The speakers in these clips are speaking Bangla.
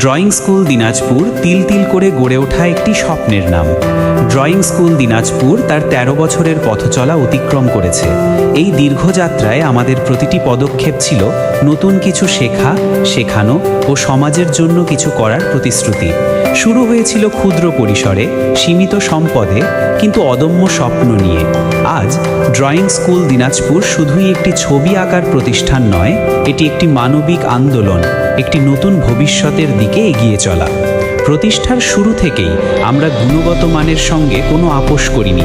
ড্রয়িং স্কুল দিনাজপুর তিল তিল করে গড়ে ওঠা একটি স্বপ্নের নাম। ড্রয়িং স্কুল দিনাজপুর তার ১৩ বছরের পথচলা অতিক্রম করেছে। এই দীর্ঘ যাত্রায় আমাদের প্রতিটি পদক্ষেপ ছিল নতুন কিছু শেখা, শেখানো ও সমাজের জন্য কিছু করার প্রতিশ্রুতি। শুরু হয়েছিল ক্ষুদ্র পরিসরে, সীমিত সম্পদে, কিন্তু অদম্য স্বপ্ন নিয়ে। আজ ড্রয়িং স্কুল দিনাজপুর শুধুই একটি ছবি আঁকার প্রতিষ্ঠান নয়, এটি একটি মানবিক আন্দোলন, একটি নতুন ভবিষ্যতের দিকে এগিয়ে চলা। প্রতিষ্ঠার শুরু থেকেই আমরা গুণগত মানের সঙ্গে কোনো আপোষ করিনি।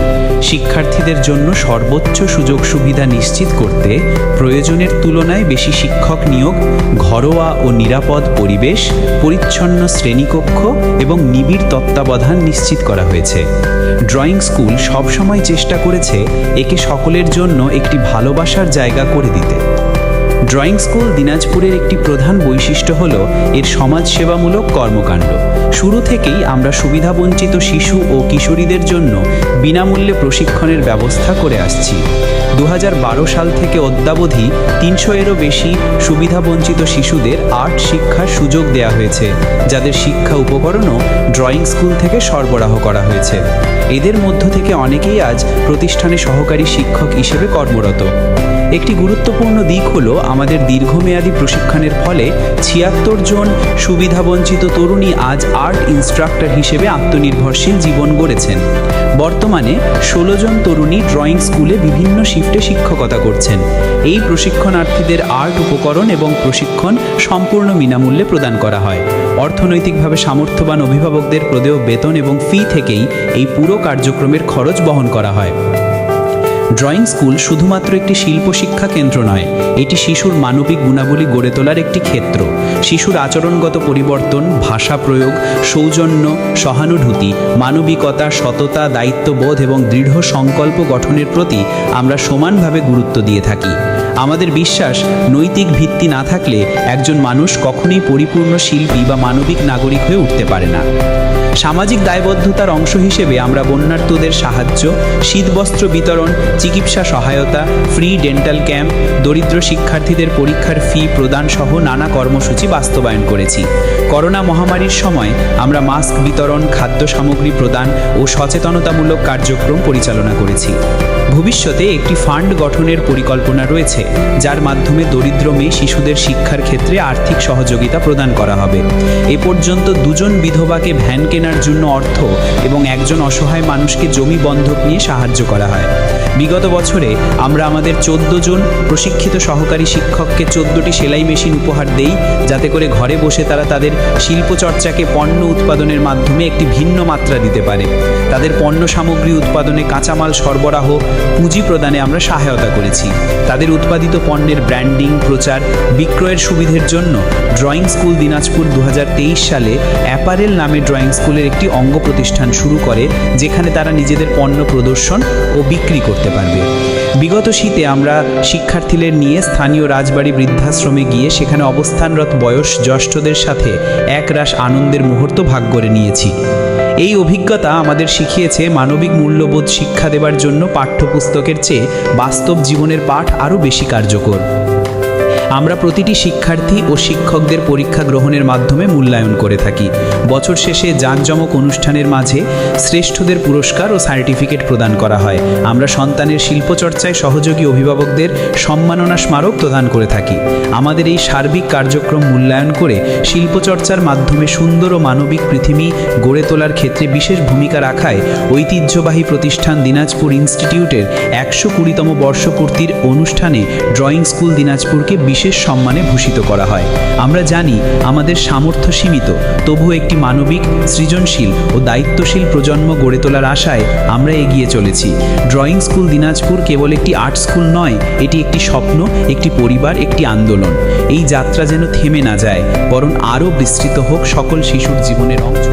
শিক্ষার্থীদের জন্য সর্বোচ্চ সুযোগ সুবিধা নিশ্চিত করতে প্রয়োজনের তুলনায় বেশি শিক্ষক নিয়োগ, ঘরোয়া ও নিরাপদ পরিবেশ, পরিচ্ছন্ন শ্রেণীকক্ষ এবং নিবিড় তত্ত্বাবধান নিশ্চিত করা হয়েছে। ড্রয়িং স্কুল সবসময় চেষ্টা করেছে একে সকলের জন্য একটি ভালোবাসার জায়গা করে দিতে। ড্রয়িং স্কুল দিনাজপুরের একটি প্রধান বৈশিষ্ট্য হল এর সমাজসেবামূলক কর্মকাণ্ড। শুরু থেকেই আমরা সুবিধাবঞ্চিত শিশু ও কিশোরীদের জন্য বিনামূল্যে প্রশিক্ষণের ব্যবস্থা করে আসছি। ২০১২ সাল থেকে অদ্যাবধি ৩০০-এরও বেশি সুবিধাবঞ্চিত শিশুদের আর্ট শিক্ষার সুযোগ দেওয়া হয়েছে, যাদের শিক্ষা উপকরণও ড্রয়িং স্কুল থেকে সরবরাহ করা হয়েছে। এদের মধ্য থেকে অনেকেই আজ প্রতিষ্ঠানে সহকারী শিক্ষক হিসেবে কর্মরত। একটি গুরুত্বপূর্ণ দিক হলো আমাদের দীর্ঘমেয়াদী প্রশিক্ষণের ফলে ৭৬ জন সুবিধাবঞ্চিত তরুণী আজ আর্ট ইনস্ট্রাক্টর হিসেবে আত্মনির্ভরশীল জীবন গড়েছেন। বর্তমানে ১৬ জন তরুণী ড্রয়িং স্কুলে বিভিন্ন শিফটে শিক্ষকতা করছেন। এই প্রশিক্ষণার্থীদের আর্ট উপকরণ এবং প্রশিক্ষণ সম্পূর্ণ বিনামূল্যে প্রদান করা হয়। অর্থনৈতিকভাবে সামর্থ্যবান অভিভাবকদের প্রদেয় বেতন এবং ফি থেকেই এই পুরো কার্যক্রমের খরচ বহন করা হয়। ড্রয়িং স্কুল শুধুমাত্র একটি শিল্প শিক্ষা কেন্দ্র নয়, এটি শিশুর মানবিক গুণাবলী গড়ে তোলার একটি ক্ষেত্র। শিশুর আচরণগত পরিবর্তন, ভাষা প্রয়োগ, সৌজন্য, সহানুভূতি, মানবিকতা, সততা, দায়িত্ববোধ এবং দৃঢ় সংকল্প গঠনের প্রতি আমরা সমানভাবে গুরুত্ব দিয়ে থাকি। আমাদের বিশ্বাস, নৈতিক ভিত্তি না থাকলে একজন মানুষ কখনোই পরিপূর্ণ শিল্পী বা মানবিক নাগরিক হয়ে উঠতে পারে না। সামাজিক দায়বদ্ধতার অংশ হিসেবে আমরা বন্যার্তদের সাহায্য, শীতবস্ত্র বিতরণ, চিকিৎসা সহায়তা, ফ্রি ডেন্টাল ক্যাম্প, দরিদ্র শিক্ষার্থীদের পরীক্ষার ফি প্রদান সহ নানা কর্মসূচি বাস্তবায়ন করেছি। করোনা মহামারীর সময় আমরা মাস্ক বিতরণ, খাদ্য সামগ্রী প্রদান ও সচেতনতামূলক কার্যক্রম পরিচালনা করেছি। ভবিষ্যতে একটি ফান্ড গঠনের পরিকল্পনা রয়েছে, যার মাধ্যমে দরিদ্র মেয়ে শিশুদের শিক্ষার ক্ষেত্রে আর্থিক সহযোগিতা প্রদান করা হবে। এ পর্যন্ত ২ জন বিধবাকে ভ্যান কেনার জন্য অর্থ এবং একজন অসহায় মানুষকে জমি বন্ধক নিয়ে সাহায্য করা হয়। বিগত বছরে আমরা আমাদের ১৪ জন প্রশিক্ষিত সহকারী শিক্ষককে ১৪টি সেলাই মেশিন উপহার দেই, যাতে করে ঘরে বসে তারা তাদের শিল্পচর্চাকে পণ্য উৎপাদনের মাধ্যমে একটি ভিন্ন মাত্রা দিতে পারে। তাদের পণ্য সামগ্রী উৎপাদনে কাঁচামাল সরবরাহ, পুঁজি প্রদানে আমরা সহায়তা করেছি। তাদের উৎপাদিত পণ্যের ব্র্যান্ডিং, প্রচার, বিক্রয়ের সুবিধের জন্য ড্রয়িং স্কুল দিনাজপুর ২০২৩ সালে অ্যাপারেল নামে ড্রয়িং স্কুলের একটি অঙ্গ প্রতিষ্ঠান শুরু করে, যেখানে তারা নিজেদের পণ্য প্রদর্শন ও বিক্রি করতে পারবে। বিগত শীতে আমরা শিক্ষার্থীদের নিয়ে স্থানীয় রাজবাড়ি বৃদ্ধাশ্রমে গিয়ে সেখানে অবস্থানরত বয়োজ্যেষ্ঠদের সাথে একরাশ আনন্দের মুহূর্ত ভাগ করে নিয়েছি। এই অভিজ্ঞতা আমাদের শিখিয়েছে মানবিক মূল্যবোধ শিক্ষা দেবার জন্য পাঠ্যপুস্তকের চেয়ে বাস্তব জীবনের পাঠ আরও বেশি কার্যকর। আমরা প্রতিটি শিক্ষার্থী ও শিক্ষকদের পরীক্ষা গ্রহণের মাধ্যমে মূল্যায়ন করে থাকি। বছর শেষে জাঁকজমক অনুষ্ঠানের মাঝে শ্রেষ্ঠদের পুরস্কার ও সার্টিফিকেট প্রদান করা হয়। আমরা সন্তানের শিল্পচর্চায় সহযোগী অভিভাবকদের সম্মাননা স্মারক প্রদান করে থাকি। আমাদের এই সার্বিক কার্যক্রম মূল্যায়ন করে শিল্পচর্চার মাধ্যমে সুন্দর ও মানবিক পৃথিবী গড়ে তোলার ক্ষেত্রে বিশেষ ভূমিকা রাখায় ঐতিহ্যবাহী প্রতিষ্ঠান দিনাজপুর ইনস্টিটিউটের ১২০তম বর্ষপূর্তির অনুষ্ঠানে ড্রয়িং স্কুল দিনাজপুরকে বিশেষ সম্মানে ভূষিত করা হয়। আমরা জানি আমাদের সামর্থ্য সীমিত, তবুও একটি মানবিক, সৃজনশীল ও দায়িত্বশীল প্রজন্ম গড়ে তোলার আশায় আমরা এগিয়ে চলেছি। ড্রয়িং স্কুল দিনাজপুর কেবল একটি আর্ট স্কুল নয়, এটি একটি স্বপ্ন, একটি পরিবার, একটি আন্দোলন। এই যাত্রা যেন থেমে না যায়, বরং আরও বিস্তৃত হোক সকল শিশুর জীবনের অংশ।